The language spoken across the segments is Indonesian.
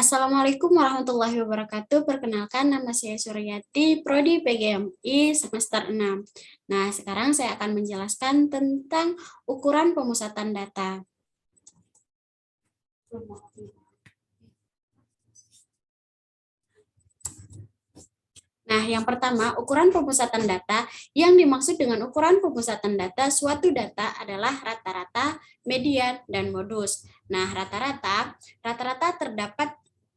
Assalamualaikum warahmatullahi wabarakatuh. Perkenalkan, nama saya Suryati, Prodi PGMI semester 6. Nah, sekarang saya akan menjelaskan tentang ukuran pemusatan data. Nah, yang pertama, ukuran pemusatan data. Yang dimaksud dengan ukuran pemusatan data, suatu data adalah rata-rata, median, dan modus. Nah, rata-rata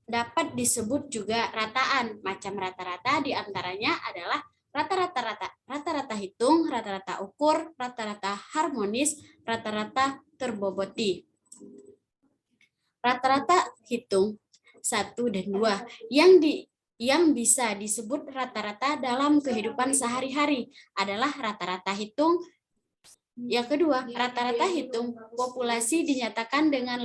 dapat disebut juga rataan. Macam rata-rata diantaranya adalah rata-rata hitung, rata-rata ukur, rata-rata harmonis, rata-rata terboboti. Rata-rata hitung 1 dan 2 yang bisa disebut rata-rata dalam kehidupan sehari-hari adalah rata-rata hitung. Yang kedua, rata-rata hitung populasi dinyatakan dengan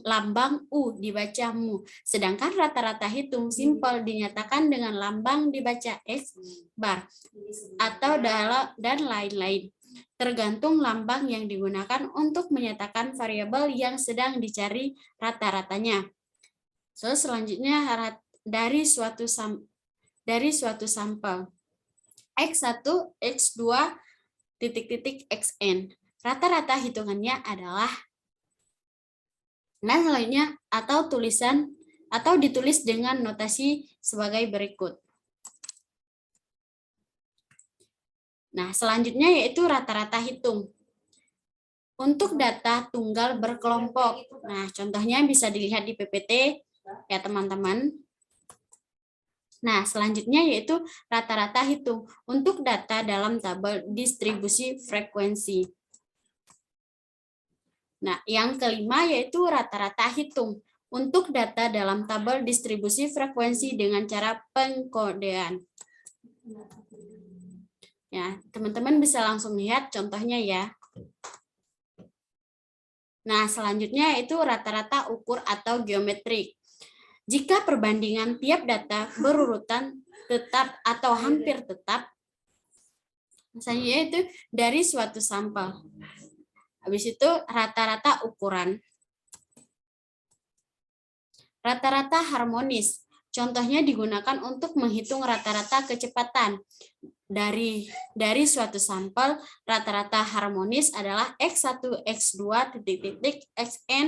lambang U dibaca mu, sedangkan rata-rata hitung simpel dinyatakan dengan lambang dibaca X bar atau dan lain-lain. Tergantung lambang yang digunakan untuk menyatakan variabel yang sedang dicari rata-ratanya. Selanjutnya dari suatu sampel X1, X2, xn. Rata-rata hitungannya adalah, nah selanjutnya atau ditulis dengan notasi sebagai berikut. Nah, selanjutnya yaitu rata-rata hitung. Untuk data tunggal berkelompok. Nah, contohnya bisa dilihat di PPT ya teman-teman. Nah, selanjutnya yaitu rata-rata hitung untuk data dalam tabel distribusi frekuensi. Nah, yang kelima yaitu rata-rata hitung untuk data dalam tabel distribusi frekuensi dengan cara pengkodean. Ya, teman-teman bisa langsung lihat contohnya ya. Nah, selanjutnya yaitu rata-rata ukur atau geometrik. Jika perbandingan tiap data berurutan tetap atau hampir tetap, misalnya yaitu dari suatu sampel. Habis itu rata-rata ukuran. Rata-rata harmonis. Contohnya digunakan untuk menghitung rata-rata kecepatan. Dari suatu sampel, rata-rata harmonis adalah X1, X2, xn.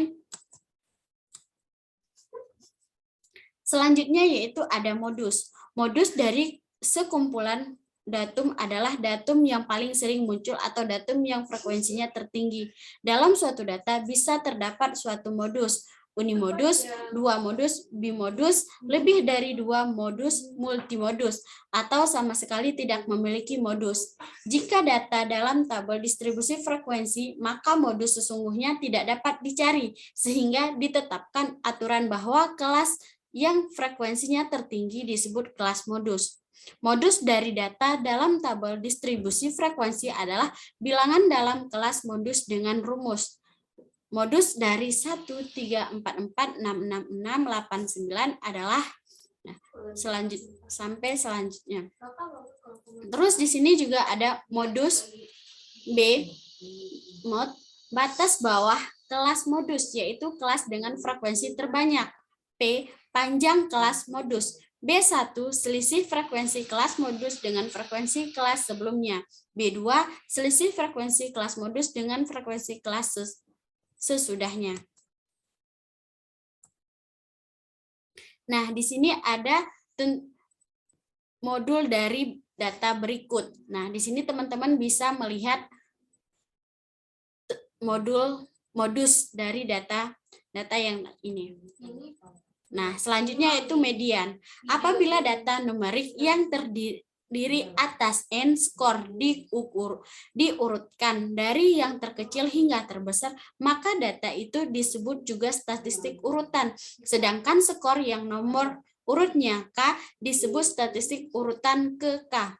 Selanjutnya yaitu ada modus. Modus dari sekumpulan datum adalah datum yang paling sering muncul atau datum yang frekuensinya tertinggi. Dalam suatu data bisa terdapat suatu modus, unimodus, dua modus, bimodus, lebih dari dua modus, multimodus, atau sama sekali tidak memiliki modus. Jika data dalam tabel distribusi frekuensi, maka modus sesungguhnya tidak dapat dicari, sehingga ditetapkan aturan bahwa kelas yang frekuensinya tertinggi disebut kelas modus. Modus dari data dalam tabel distribusi frekuensi adalah bilangan dalam kelas modus dengan rumus. Modus dari 1, 3, 4, 4, 6, 6, 6, 8, 9 adalah sampai selanjutnya. Terus di sini juga ada modus B, batas bawah kelas modus, yaitu kelas dengan frekuensi terbanyak. P, panjang kelas modus. B1, selisih frekuensi kelas modus dengan frekuensi kelas sebelumnya. B2, selisih frekuensi kelas modus dengan frekuensi kelas sesudahnya. Nah, di sini ada modul dari data berikut. Nah, di sini teman-teman bisa melihat modus dari data yang ini. Nah, selanjutnya yaitu median. Apabila data numerik yang terdiri atas n skor diurutkan dari yang terkecil hingga terbesar, maka data itu disebut juga statistik urutan. Sedangkan skor yang nomor urutnya K disebut statistik urutan ke K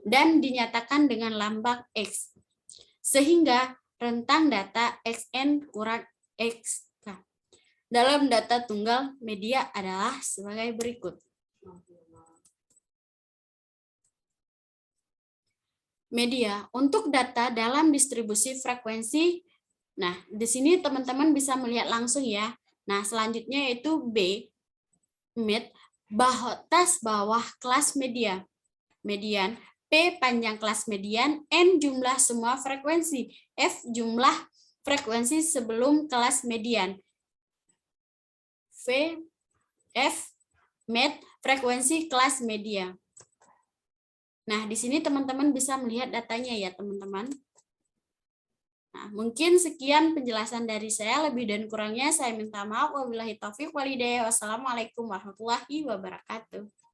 dan dinyatakan dengan lambang X. Sehingga rentang data XN kurang X. Dalam data tunggal, media adalah sebagai berikut. Media untuk data dalam distribusi frekuensi. Nah, di sini teman-teman bisa melihat langsung ya. Nah, selanjutnya yaitu B. mid batas bawah kelas median, P panjang kelas median, N jumlah semua frekuensi, F jumlah frekuensi sebelum kelas median, F med frekuensi kelas media. Nah, di sini teman-teman bisa melihat datanya ya, teman-teman. Nah, mungkin sekian penjelasan dari saya. Lebih dan kurangnya saya minta maaf. Wabillahi taufiq walhidayah. Wassalamualaikum warahmatullahi wabarakatuh.